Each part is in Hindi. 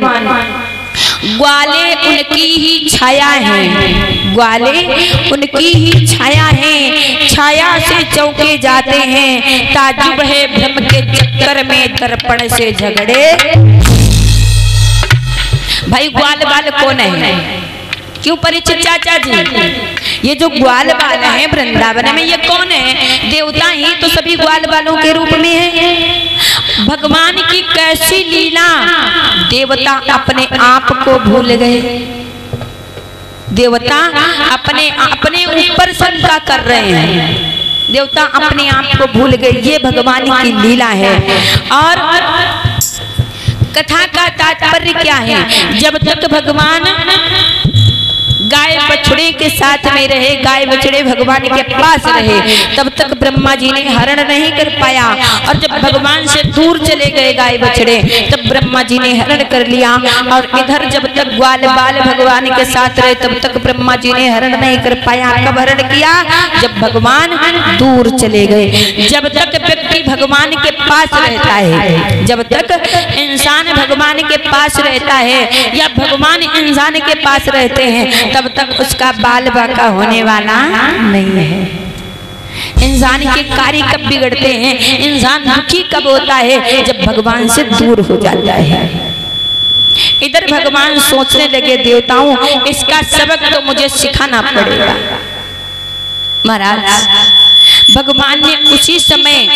ग्वाले उनकी ही छाया है, ग्वाले उनकी ही छाया है, छाया से चौके जाते हैं। ताजुब है भ्रम के चक्कर में दर्पण से झगड़े। भाई ग्वाल बाल कौन है? क्यों परिचित चाचा जी? ये जो ग्वाल बाल है वृंदावन में, ये कौन है? देवता ही तो सभी ग्वाल बालों के रूप में है। भगवान की कैसी लीला, देवता अपने आप को भूल गए, देवता अपने ऊपर शंका कर रहे हैं, देवता अपने आप को भूल गए। ये भगवान की लीला है। और कथा का तात्पर्य क्या है? जब तक भगवान गाय बछड़े के साथ में रहे, गाय बछड़े भगवान के पास रहे, तब तक ब्रह्मा जी ने हरण नहीं कर पाया। और जब भगवान से दूर चले गए गाय बछड़े, तब ब्रह्मा जी ने हरण कर लिया। और इधर जब तक ग्वाल बाल भगवान के साथ रहे, तब तक ब्रह्मा जी ने हरण नहीं कर पाया। कब हरण किया? जब भगवान दूर चले गए। जब तक व्यक्ति भगवान के पास रहता है, जब तक इंसान भगवान के पास रहता है या भगवान इंसान के पास रहते हैं, तब तक उसका बाल बाका होने वाला नहीं है। इंसान के कार्य कब बिगड़ते हैं, इंसान दुखी कब होता है? जब भगवान से दूर हो जाता है। इधर भगवान सोचने लगे, देवताओं इसका सबक तो मुझे सिखाना पड़ेगा। महाराज भगवान ने उसी समय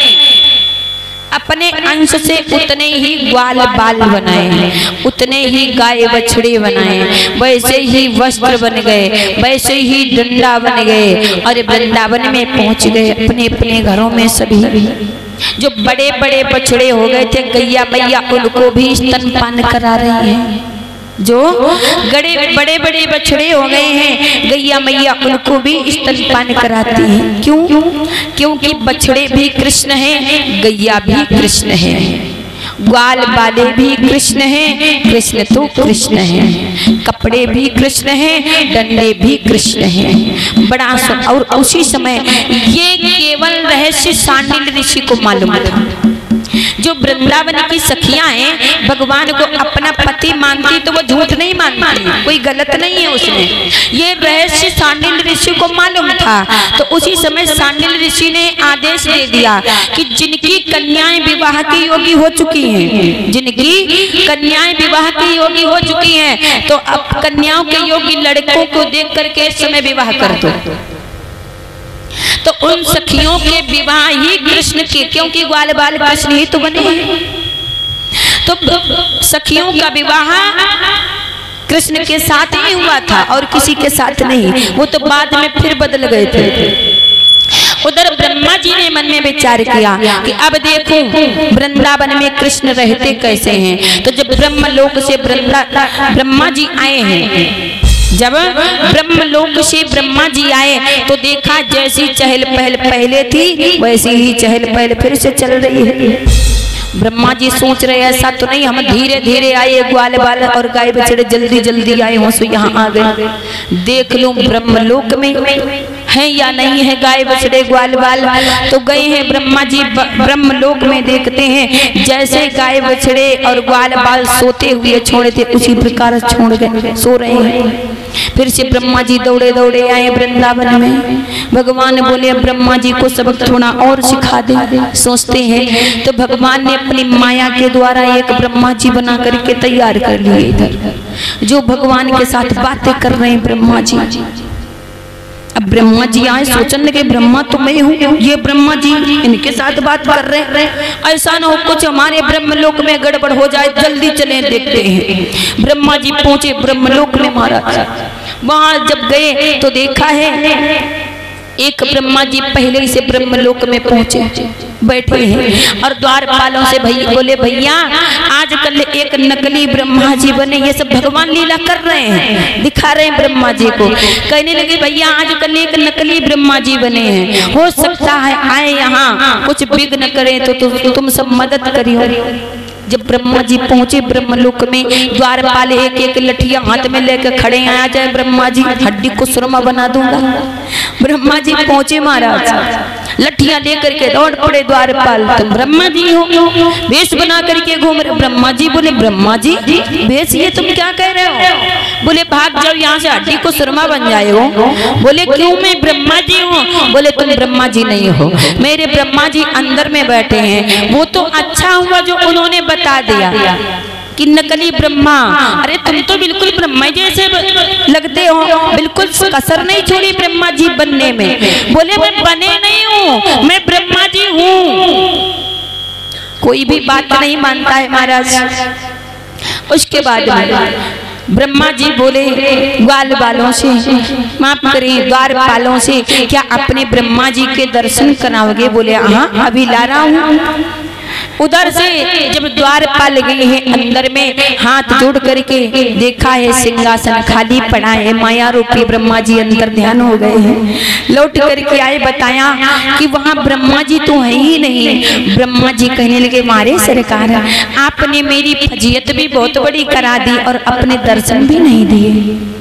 अपने अंश से उतने ही ग्वाल बाल बनाए, उतने ही गाय बछड़े बनाए, वैसे ही वस्त्र बन गए, वैसे ही डंडा बन गए और वृंदावन में पहुंच गए अपने अपने घरों में। सभी जो बड़े बड़े बछड़े हो गए थे, गैया मैया उनको भी स्तनपान करा रही हैं। जो बड़े बड़े बछड़े हो गए हैं, गैया मैया उनको भी स्तनपान कराती हैं। क्यों? क्योंकि बछड़े भी कृष्ण हैं, गैया भी कृष्ण है, ग्वाल बाले भी कृष्ण हैं, कृष्ण तो कृष्ण हैं, कपड़े भी कृष्ण हैं, डंडे भी कृष्ण हैं। बड़ा और उसी समय ये केवल रहस्य सांडिल्य ऋषि को मालूम था। जो वृंदावन की सखियां हैं, भगवान को अपना पति मानती तो वो झूठ नहीं मानती, कोई गलत नहीं है उसमें। ये रहस्य सांडिल्य ऋषि को मालूम था। तो उसी समय सांडिल्य ऋषि ने आदेश दे दिया कि जिनकी कन्याएं विवाह की योगी हो चुकी हैं, जिनकी कन्याएं विवाह की योगी हो चुकी हैं, तो अब कन्याओं के योगी लड़कों को देख करके इस समय विवाह कर दो। तो उन सखियों के विवाह ही कृष्ण के, क्योंकि ग्वाल बाल कृष्ण ही तो बने हैं, तो सखियों का विवाह कृष्ण के साथ ही हुआ था और किसी के साथ नहीं। वो तो बाद में फिर बदल गए थे। उधर ब्रह्मा जी ने मन में विचार किया कि अब देखो वृंदावन में कृष्ण रहते कैसे हैं। तो जब ब्रह्मलोक से ब्रह्मा जी आए हैं, जब ब्रह्मलोक से ब्रह्मा जी आए तो देखा जैसी चहल पहल पहले थी वैसी ही चहल पहल फिर से चल रही है। ब्रह्मा जी सोच रहे ऐसा तो नहीं हम धीरे धीरे आए, ग्वाल बाल और गाय बछड़े जल्दी जल्दी आए हों सो यहाँ आ गए। देख लूं ब्रह्मलोक में है या नहीं है गाय बछड़े ग्वाल बाल। तो गए हैं ब्रह्मा जी ब्रह्मलोक में, देखते हैं जैसे गाय बछड़े और ग्वाल बाल सोते हुए छोड़े थे उसी प्रकार छोड़ गए, सो रहे हैं। फिर से ब्रह्मा जी दौड़े दौड़े आए वृंदावन में। भगवान बोले ब्रह्मा जी को सबक थोड़ा और सिखा दे। सोचते हैं तो भगवान ने अपनी माया के द्वारा एक ब्रह्मा जी बना करके तैयार कर लिए इधर, जो भगवान के साथ बातें कर रहे हैं ब्रह्मा जी। अब ब्रह्मा जी आए, सोचने लगे ब्रह्मा तो मैं हूँ, ये ब्रह्मा जी इनके साथ बात कर रहे हैं, ऐसा ना हो कुछ हमारे ब्रह्मलोक में गड़बड़ हो जाए, जल्दी चले देखते हैं। ब्रह्मा जी पहुंचे ब्रह्मलोक में महाराज। वहां जब गए तो देखा है एक ब्रह्मा जी पहले से ब्रह्मलोक में पहुंचे बैठे हैं और द्वारपालों से बोले भैया आजकल एक नकली ब्रह्मा जी बने, ये सब भगवान लीला कर रहे हैं, दिखा रहे हैं ब्रह्मा जी को। कहने लगे भैया आजकल एक नकली ब्रह्मा जी बने हैं, हो सकता है आए यहाँ कुछ विघ्न करें तो तुम सब मदद करियो। जब ब्रह्मा जी पहुंचे ब्रह्मलोक में, द्वारपाल एक एक लठिया हाथ में लेकर खड़े हैं, आ जाए ब्रह्मा जी हड्डी को सुरमा बना दूंगा। ब्रह्मा जी पहुंचे महाराज लठियां लेकर के दौड़ पड़े द्वारपाल, तुम ब्रह्मा जी हो, वेश बना करके घूम रहे। ब्रह्मा जी बोले, ब्रह्मा जी वेश ये तुम क्या कह रहे हो? बोले भाग जाओ यहाँ से, हड्डी को सुरमा बन जाए हो। बोले क्यों, मैं ब्रह्मा जी हूँ। बोले तुम ब्रह्मा जी नहीं हो, मेरे ब्रह्मा जी अंदर में बैठे हैं। वो तो अच्छा हुआ जो उन्होंने बता दिया कि नकली ब्रह्मा, अरे तुम तो बिल्कुल ब्रह्मा जैसे लगते हो, बिल्कुल कसर नहीं छोड़ी ब्रह्मा जी बनने में। बोले मैं बने नहीं हूँ, मैं ब्रह्मा जी हूँ। कोई भी बात नहीं मानता है महाराज। उसके बाद ब्रह्मा जी बोले ग्वाल बालों से, माफ करें द्वारपालों से, क्या अपने ब्रह्मा जी के दर्शन कराओगे? बोले हाँ अभी ला रहा हूँ। उधर से जब द्वारपाल गए हैं अंदर में, हाथ जोड़ करके देखा है सिंहासन खाली पड़ा है। माया रूपी ब्रह्मा जी अंदर ध्यान हो गए हैं। लौट करके आए, बताया कि वहाँ ब्रह्मा जी तो है ही नहीं। ब्रह्मा जी कहने लगे, मारे सरकार आपने मेरी फजीयत भी बहुत बड़ी करा दी और अपने दर्शन भी नहीं दिए।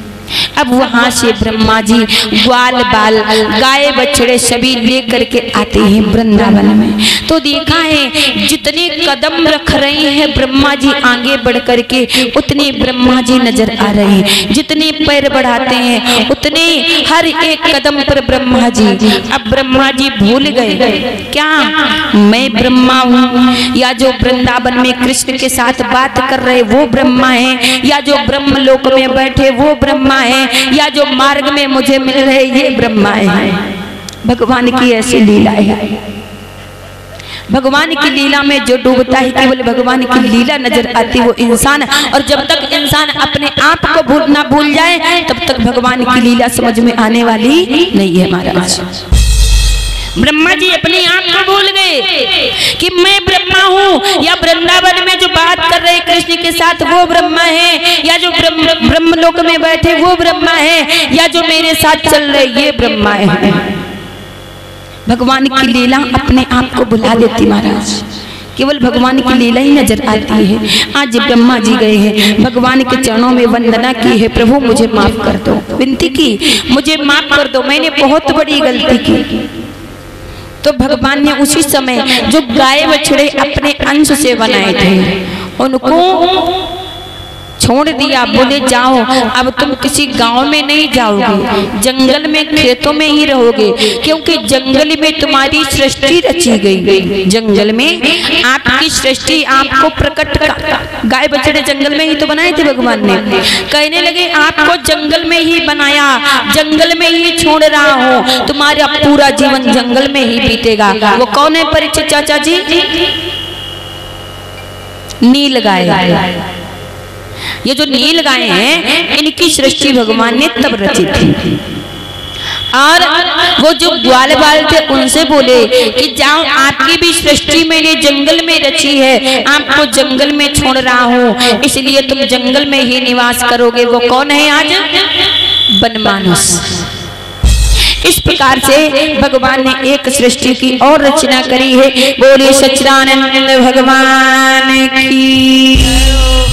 अब वहां से ब्रह्मा जी ग्वाल बाल गाय बछड़े सभी लेकर के आते हैं वृंदावन में। तो देखा है जितने कदम रख रहे हैं ब्रह्मा जी आगे बढ़ करके, उतने ब्रह्मा जी नजर आ रहे हैं। जितने पैर बढ़ाते हैं उतने हर एक कदम पर ब्रह्मा जी। अब ब्रह्मा जी भूल गए क्या मैं ब्रह्मा हूँ, या जो वृंदावन में कृष्ण के साथ बात कर रहे वो ब्रह्मा है, या जो ब्रह्म लोक में बैठे वो ब्रह्मा है, या जो मार्ग में मुझे मिल रहे ये ब्रह्मा है। भगवान की ऐसी लीला है। भगवान की लीला में जो डूबता है केवल भगवान की लीला नजर आती वो इंसान। और जब तक इंसान अपने आप को ना भूल जाए तब तक भगवान की लीला समझ में आने वाली नहीं है महाराज। ब्रह्मा जी अपने आप को भूल गए कि मैं ब्रह्मा हूँ, या वृंदावन में जो बात कर रहे कृष्ण के साथ वो ब्रह्मा है, या जो ब्रह्म लोक में बैठे वो ब्रह्मा है, या जो मेरे साथ चल रहे ये ब्रह्मा है। भगवान की लीला अपने आप को भुला देती महाराज। केवल भगवान की लीला ही नजर आती है। आज ब्रह्मा जी गए हैं, भगवान के चरणों में वंदना की है, प्रभु मुझे माफ कर दो, विनती की मुझे माफ कर दो, मैंने बहुत बड़ी गलती की। तो भगवान ने उसी समय जो गाय बछड़े अपने अंश से बनाए थे उनको छोड़ दिया। बोले जाओ, अब तुम किसी गांव में नहीं जाओगे, जंगल में खेतों में ही रहोगे, क्योंकि जंगल में तुम्हारी सृष्टि रची गई। जंगल में आपकी सृष्टि आपको प्रकट गाय बछड़े जंगल में ही तो बनाए थे भगवान ने। कहने लगे आपको जंगल में ही बनाया, जंगल में ही छोड़ रहा हूँ, तुम्हारा पूरा जीवन जंगल में ही बीतेगा। वो कौन है परिचित चाचा जी? नील गाय। ये जो नील गाय हैं इनकी सृष्टि भगवान ने तब रची थी। और वो जो ग्वाल बाल थे उनसे बोले कि जाओ, आपकी भी सृष्टि मैंने जंगल में रची है, आपको जंगल में छोड़ रहा हूँ, इसलिए तुम जंगल में ही निवास करोगे। वो कौन है आज? बनमानुष। इस प्रकार से भगवान ने एक सृष्टि की और रचना करी है। बोले सच्चिदानंद भगवान की।